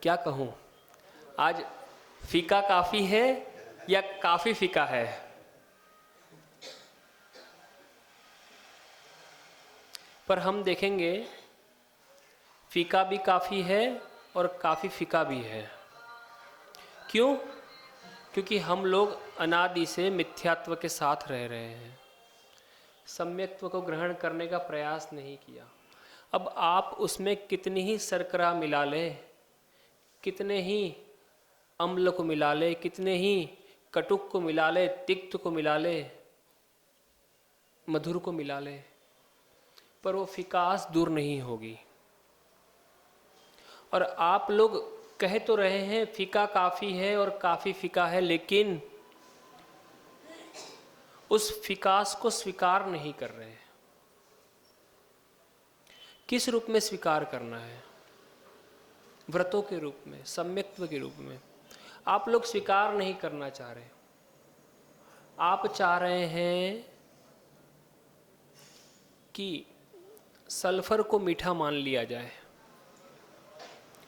क्या कहूँ, आज फीका काफ़ी है या काफ़ी फीका है? पर हम देखेंगे फीका भी काफ़ी है और काफ़ी फीका भी है। क्यों? क्योंकि हम लोग अनादि से मिथ्यात्व के साथ रह रहे हैं, सम्यक्त्व को ग्रहण करने का प्रयास नहीं किया। अब आप उसमें कितनी ही शर्करा मिला ले, कितने ही अम्ल को मिला ले, कितने ही कटुक को मिला ले, तिक्त को मिला ले, मधुर को मिला ले, पर वो फिकास दूर नहीं होगी। और आप लोग कह तो रहे हैं फीका काफ़ी है और काफ़ी फीका है, लेकिन उस फिकास को स्वीकार नहीं कर रहे हैं। किस रूप में स्वीकार करना है? व्रतों के रूप में, सम्यक्त्व के रूप में। आप लोग स्वीकार नहीं करना चाह रहे। आप चाह रहे हैं कि सल्फर को मीठा मान लिया जाए,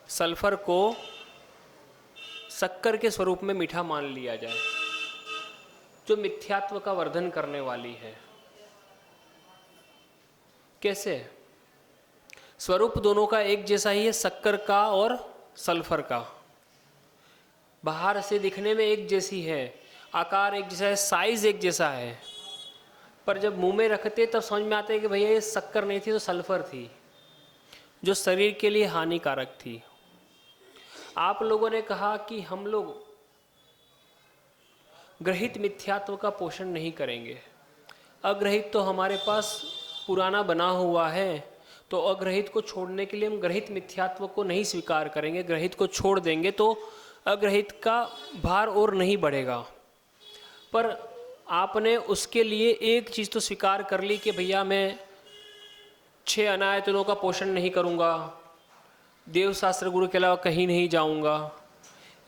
सल्फर को शक्कर के स्वरूप में मीठा मान लिया जाए, जो मिथ्यात्व का वर्धन करने वाली है। कैसे? स्वरूप दोनों का एक जैसा ही है, शक्कर का और सल्फर का। बाहर से दिखने में एक जैसी है, आकार एक जैसा है, साइज एक जैसा है, पर जब मुंह में रखते तब समझ में आता है कि भैया ये शक्कर नहीं थी तो सल्फर थी, जो शरीर के लिए हानिकारक थी। आप लोगों ने कहा कि हम लोग ग्रहित मिथ्यात्व का पोषण नहीं करेंगे, अग्रहित तो हमारे पास पुराना बना हुआ है, तो अग्रहित को छोड़ने के लिए हम ग्रहित मिथ्यात्व को नहीं स्वीकार करेंगे। ग्रहित को छोड़ देंगे तो अग्रहित का भार और नहीं बढ़ेगा। पर आपने उसके लिए एक चीज़ तो स्वीकार कर ली कि भैया मैं 6 अनायतनों का पोषण नहीं करूँगा, देव शास्त्र गुरु के अलावा कहीं नहीं जाऊँगा।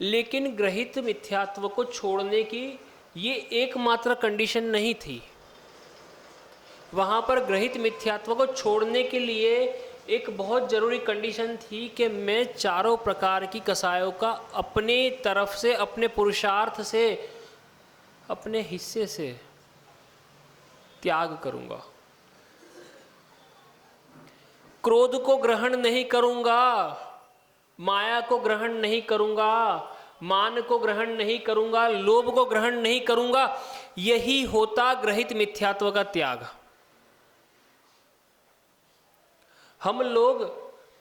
लेकिन ग्रहित मिथ्यात्व को छोड़ने की ये एकमात्र कंडीशन नहीं थी। वहाँ पर ग्रहित मिथ्यात्व को छोड़ने के लिए एक बहुत ज़रूरी कंडीशन थी कि मैं चारों प्रकार की कसायों का अपने तरफ से, अपने पुरुषार्थ से, अपने हिस्से से त्याग करूँगा। क्रोध को ग्रहण नहीं करूँगा, माया को ग्रहण नहीं करूँगा, मान को ग्रहण नहीं करूँगा, लोभ को ग्रहण नहीं करूँगा। यही होता ग्रहित मिथ्यात्व का त्याग। हम लोग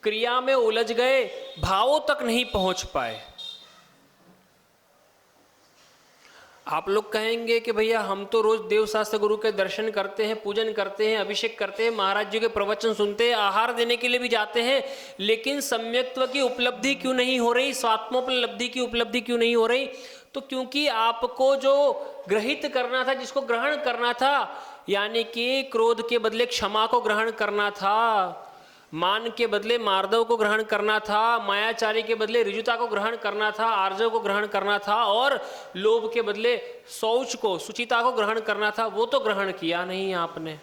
क्रिया में उलझ गए, भावों तक नहीं पहुंच पाए। आप लोग कहेंगे कि भैया हम तो रोज देव शास्त्र गुरु के दर्शन करते हैं, पूजन करते हैं, अभिषेक करते हैं, महाराज जी के प्रवचन सुनते हैं, आहार देने के लिए भी जाते हैं, लेकिन सम्यक्त्व की उपलब्धि क्यों नहीं हो रही, स्वात्मोपलब्धि की उपलब्धि क्यों नहीं हो रही? तो क्योंकि आपको जो ग्रहित करना था, जिसको ग्रहण करना था, यानी कि क्रोध के बदले क्षमा को ग्रहण करना था, मान के बदले मार्दव को ग्रहण करना था, मायाचारी के बदले ऋजुता को ग्रहण करना था, आर्जव को ग्रहण करना था, और लोभ के बदले शौच को, सुचिता को ग्रहण करना था, वो तो ग्रहण किया नहीं आपने।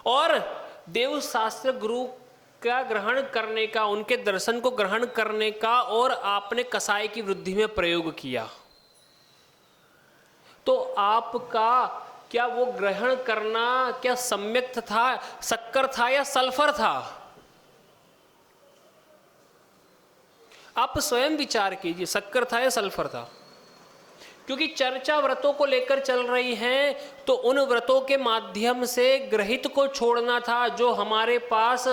और देव शास्त्र गुरु का ग्रहण करने का, उनके दर्शन को ग्रहण करने का, और आपने कसाय की वृद्धि में प्रयोग किया। तो आपका क्या वो ग्रहण करना क्या सम्यक्त था, शक्कर था या सल्फर था? आप स्वयं विचार कीजिए, शक्कर था या सल्फर था? क्योंकि चर्चा व्रतों को लेकर चल रही है, तो उन व्रतों के माध्यम से ग्रहित को छोड़ना था, जो हमारे पास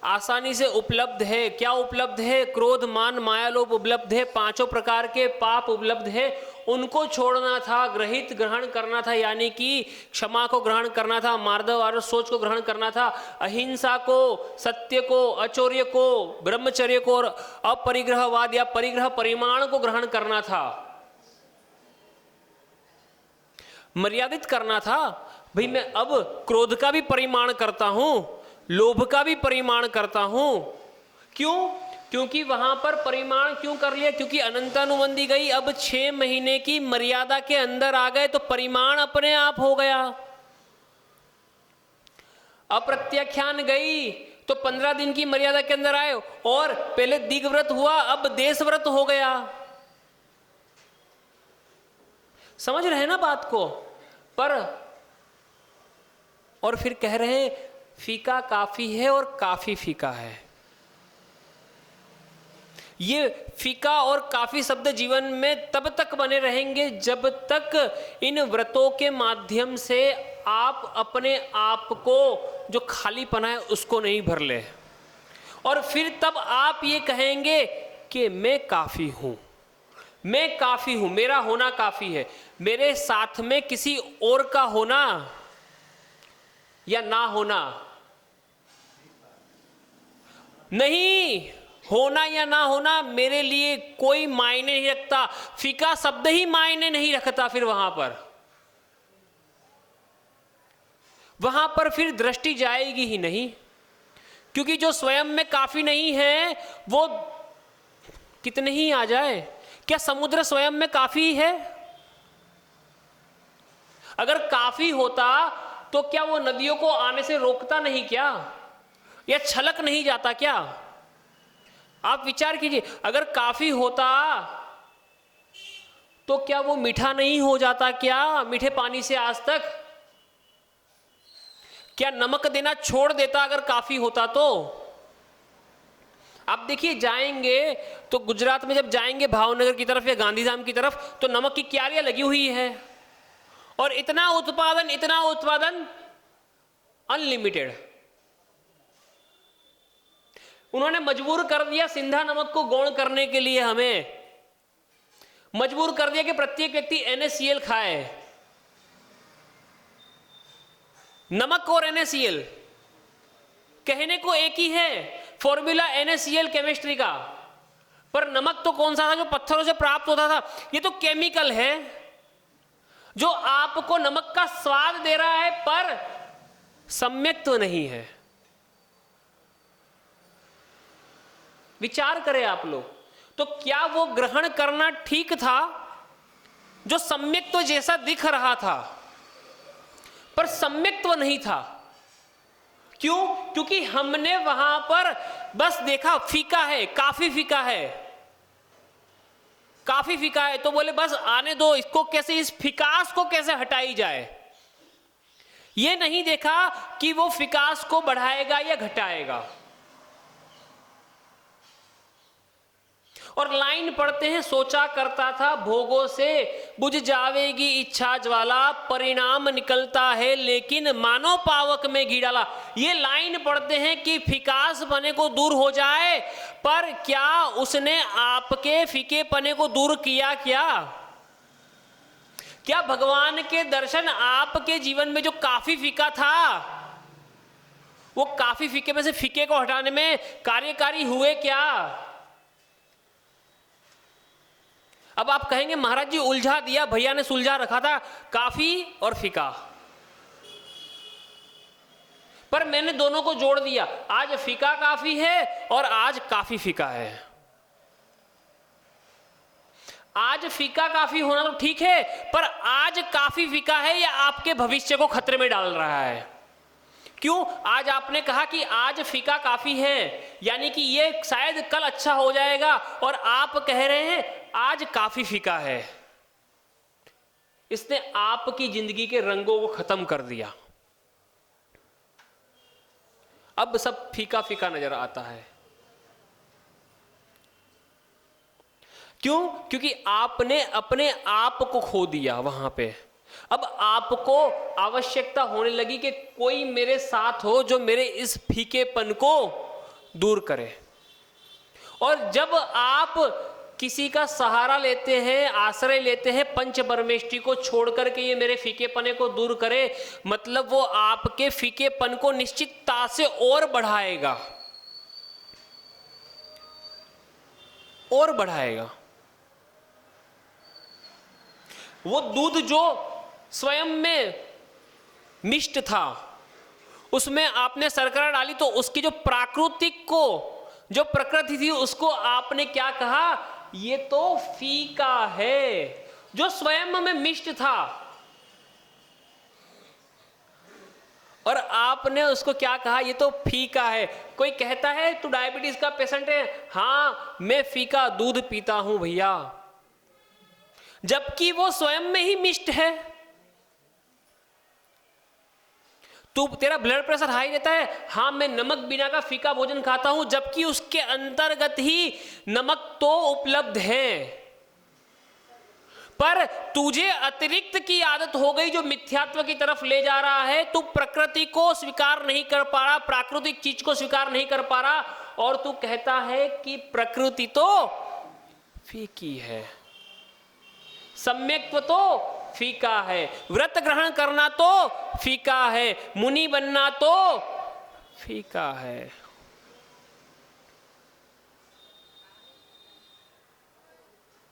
आसानी से उपलब्ध है। क्या उपलब्ध है? क्रोध, मान, माया, लोभ उपलब्ध है, 5 प्रकार के पाप उपलब्ध है, उनको छोड़ना था, ग्रहित ग्रहण करना था, यानी कि क्षमा को ग्रहण करना था, मार्दव और सोच को ग्रहण करना था, अहिंसा को, सत्य को, अचौर्य को, ब्रह्मचर्य को, और अपरिग्रहवाद या परिग्रह परिमाण को ग्रहण करना था, मर्यादित करना था। भाई मैं अब क्रोध का भी परिमाण करता हूं, लोभ का भी परिमाण करता हूं। क्यों? क्योंकि वहां पर परिमाण क्यों कर लिया? क्योंकि अनंतानुबंधी गई, अब 6 महीने की मर्यादा के अंदर आ गए, तो परिमाण अपने आप हो गया। अप्रत्याख्यान गई तो 15 दिन की मर्यादा के अंदर आए, और पहले दीघ व्रत हुआ, अब देश व्रत हो गया। समझ रहे हैं ना बात को? पर और फिर कह रहे हैं फीका काफी है और काफी फीका है। ये फीका और काफी शब्द जीवन में तब तक बने रहेंगे जब तक इन व्रतों के माध्यम से आप अपने आप को जो खालीपना है उसको नहीं भर ले, और फिर तब आप ये कहेंगे कि मैं काफी हूं, मैं काफी हूं, मेरा होना काफी है। मेरे साथ में किसी और का होना या ना होना नहीं, होना या ना होना मेरे लिए कोई मायने नहीं रखता। फीका शब्द ही मायने नहीं रखता। फिर वहां पर फिर दृष्टि जाएगी ही नहीं, क्योंकि जो स्वयं में काफी नहीं है वो कितने ही आ जाए। क्या समुद्र स्वयं में काफी है? अगर काफी होता तो क्या वो नदियों को आने से रोकता नहीं क्या, या छलक नहीं जाता क्या? आप विचार कीजिए, अगर काफी होता तो क्या वो मीठा नहीं हो जाता क्या, मीठे पानी से आज तक? क्या नमक देना छोड़ देता अगर काफी होता तो? आप देखिए, जाएंगे तो गुजरात में जब जाएंगे भावनगर की तरफ या गांधीधाम की तरफ, तो नमक की क्यारियां लगी हुई है, और इतना उत्पादन अनलिमिटेड। उन्होंने मजबूर कर दिया सिंधा नमक को गौण करने के लिए, हमें मजबूर कर दिया कि प्रत्येक व्यक्ति NaCl खाए। नमक और NaCl कहने को एक ही है, फॉर्मूला NaCl केमिस्ट्री का, पर नमक तो कौन सा था? जो पत्थरों से प्राप्त होता था। ये तो केमिकल है जो आपको नमक का स्वाद दे रहा है, पर सम्यक तो नहीं है। विचार करें आप लोग, तो क्या वो ग्रहण करना ठीक था जो सम्यक्त्व जैसा दिख रहा था पर सम्यक्त्व नहीं था? क्यों? क्योंकि हमने वहां पर बस देखा फीका है, काफी फीका है, काफी फीका है, तो बोले बस आने दो इसको, कैसे इस फिकास को कैसे हटाई जाए। ये नहीं देखा कि वो फिकास को बढ़ाएगा या घटाएगा। और लाइन पढ़ते हैं, सोचा करता था भोगों से बुझ जावेगी इच्छा ज्वाला, परिणाम निकलता है लेकिन मानो पावक में घी डाला। ये लाइन पढ़ते हैं कि फिकास पने को दूर हो जाए, पर क्या उसने आपके फीके पने को दूर किया? क्या भगवान के दर्शन आपके जीवन में जो काफी फीका था, वो काफी फीके में से फीके को हटाने में कार्यकारी हुए क्या? अब आप कहेंगे महाराज जी उलझा दिया, भैया ने सुलझा रखा था काफी और फीका, पर मैंने दोनों को जोड़ दिया। आज फीका काफी है और आज काफी फीका है। आज फीका काफी होना तो ठीक है, पर आज काफी फीका है, या आपके भविष्य को खतरे में डाल रहा है? क्यों? आज आपने कहा कि आज फीका काफी है, यानी कि ये शायद कल अच्छा हो जाएगा, और आप कह रहे हैं आज काफी फीका है। इसने आपकी जिंदगी के रंगों को खत्म कर दिया। अब सब फीका फीका नजर आता है। क्यों? क्योंकि आपने अपने आप को खो दिया वहां पे। अब आपको आवश्यकता होने लगी कि कोई मेरे साथ हो जो मेरे इस फीकेपन को दूर करे। और जब आप किसी का सहारा लेते हैं, आश्रय लेते हैं पंच परमेष्टि को छोड़ करके, ये मेरे फीकेपने को दूर करे, मतलब वो आपके फीकेपन को निश्चितता से और बढ़ाएगा, और बढ़ाएगा। वो दूध जो स्वयं में मिष्ट था, उसमें आपने शर्करा डाली, तो उसकी जो प्राकृतिक को, जो प्रकृति थी, उसको आपने क्या कहा? ये तो फीका है। जो स्वयं में मिष्ट था और आपने उसको क्या कहा, ये तो फीका है। कोई कहता है तू डायबिटीज का पेशेंट है, हाँ मैं फीका दूध पीता हूं भैया, जबकि वो स्वयं में ही मिष्ट है। तू तेरा ब्लड प्रेशर हाई रहता है, हाँ मैं नमक बिना का फीका भोजन खाता हूं, जबकि उसके अंतर्गत ही नमक तो उपलब्ध है। पर तुझे अतिरिक्त की आदत हो गई जो मिथ्यात्व की तरफ ले जा रहा है। तू प्रकृति को स्वीकार नहीं कर पा रहा, प्राकृतिक चीज को स्वीकार नहीं कर पा रहा, और तू कहता है कि प्रकृति तो फीकी है, सम्यक्त्व तो फीका है, व्रत ग्रहण करना तो फीका है, मुनि बनना तो फीका है।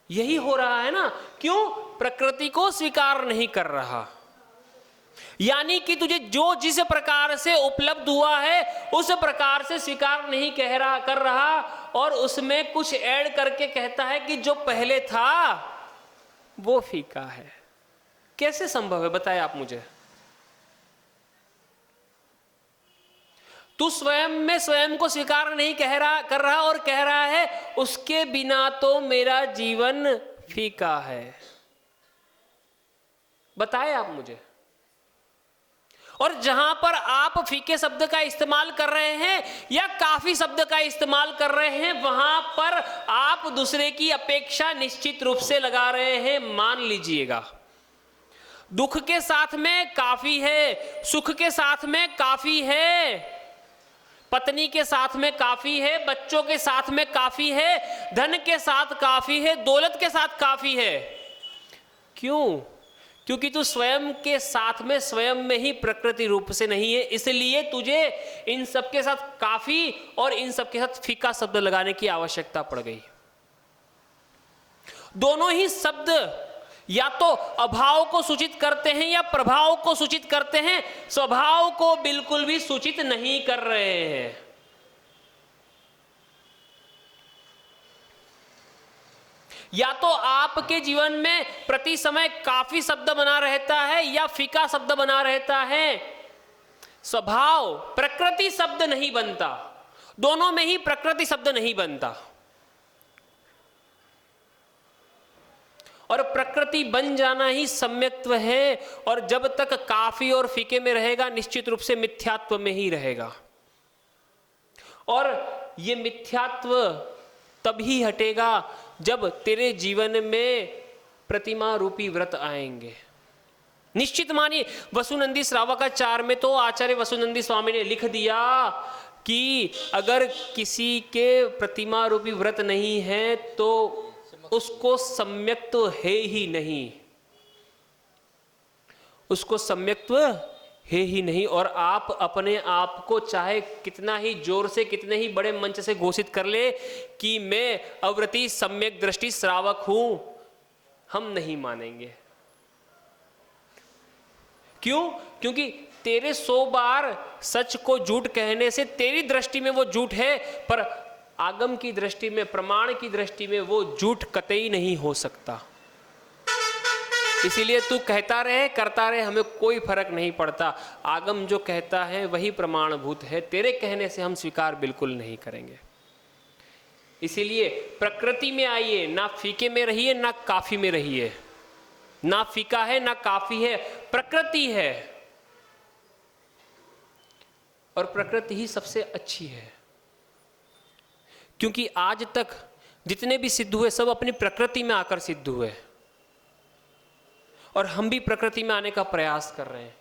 यही हो रहा है ना। क्यों? प्रकृति को स्वीकार नहीं कर रहा। यानी कि तुझे जो जिस प्रकार से उपलब्ध हुआ है उस प्रकार से स्वीकार नहीं कर रहा, और उसमें कुछ ऐड करके कहता है कि जो पहले था वो फीका है। कैसे संभव है, बताएं आप मुझे। तू स्वयं में स्वयं को स्वीकार नहीं कर रहा और कह रहा है उसके बिना तो मेरा जीवन फीका है। बताएं आप मुझे। और जहां पर आप फीके शब्द का इस्तेमाल कर रहे हैं या काफी शब्द का इस्तेमाल कर रहे हैं, वहां पर आप दूसरे की अपेक्षा निश्चित रूप से लगा रहे हैं। मान लीजिएगा, दुख के साथ में काफी है, सुख के साथ में काफी है, पत्नी के साथ में काफी है, बच्चों के साथ में काफी है, धन के साथ काफी है, दौलत के साथ काफी है। क्यों? क्योंकि तू स्वयं के साथ में स्वयं में ही प्रकृति रूप से नहीं है, इसलिए तुझे इन सब के साथ काफी और इन सब के साथ फीका शब्द लगाने की आवश्यकता पड़ गई। दोनों ही शब्द या तो अभाव को सूचित करते हैं या प्रभाव को सूचित करते हैं, स्वभाव को बिल्कुल भी सूचित नहीं कर रहे हैं। या तो आपके जीवन में प्रति समय काफी शब्द बना रहता है या फीका शब्द बना रहता है। स्वभाव, प्रकृति शब्द नहीं बनता, दोनों में ही प्रकृति शब्द नहीं बनता। और प्रकृति बन जाना ही सम्यक्त्व है, और जब तक काफी और फीके में रहेगा निश्चित रूप से मिथ्यात्व में ही रहेगा। और ये मिथ्यात्व तभी हटेगा जब तेरे जीवन में प्रतिमा रूपी व्रत आएंगे। निश्चित मानिए, वसुनंदी श्रावकाचार में तो आचार्य वसुनंदी स्वामी ने लिख दिया कि अगर किसी के प्रतिमा रूपी व्रत नहीं है तो उसको सम्यक्त्व है ही नहीं, उसको सम्यक्त्व है ही नहीं। और आप अपने आप को चाहे कितना ही जोर से, कितने ही बड़े मंच से घोषित कर ले कि मैं अवृति सम्यक दृष्टि श्रावक हूं, हम नहीं मानेंगे। क्यों? क्योंकि तेरे 100 बार सच को झूठ कहने से तेरी दृष्टि में वो झूठ है, पर आगम की दृष्टि में, प्रमाण की दृष्टि में वो झूठ कतई नहीं हो सकता। इसीलिए तू कहता रहे, करता रहे, हमें कोई फर्क नहीं पड़ता। आगम जो कहता है वही प्रमाणभूत है, तेरे कहने से हम स्वीकार बिल्कुल नहीं करेंगे। इसीलिए प्रकृति में आइए, ना फीके में रहिए ना काफी में रहिए। ना फीका है ना काफी है, प्रकृति है, और प्रकृति ही सबसे अच्छी है। क्योंकि आज तक जितने भी सिद्ध हुए सब अपनी प्रकृति में आकर सिद्ध हुए, और हम भी प्रकृति में आने का प्रयास कर रहे हैं।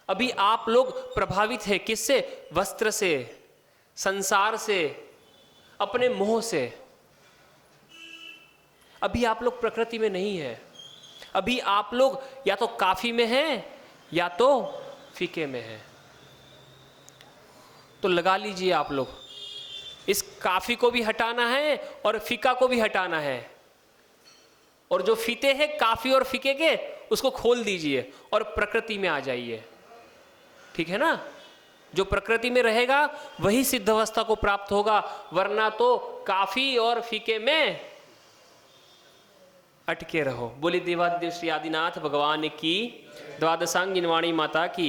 अभी आप लोग प्रभावित हैं किससे? वस्त्र से, संसार से, अपने मोह से। अभी आप लोग प्रकृति में नहीं है। अभी आप लोग या तो काफी में हैं या तो फीके में हैं। तो लगा लीजिए आप लोग, इस काफी को भी हटाना है और फीका को भी हटाना है, और जो फीते हैं काफी और फीके के उसको खोल दीजिए और प्रकृति में आ जाइए। ठीक है ना? जो प्रकृति में रहेगा वही सिद्ध अवस्था को प्राप्त होगा, वरना तो काफी और फीके में अटके रहो। बोली देवादिदेव श्री आदिनाथ भगवान की, द्वादशांगिनी वाणी माता की।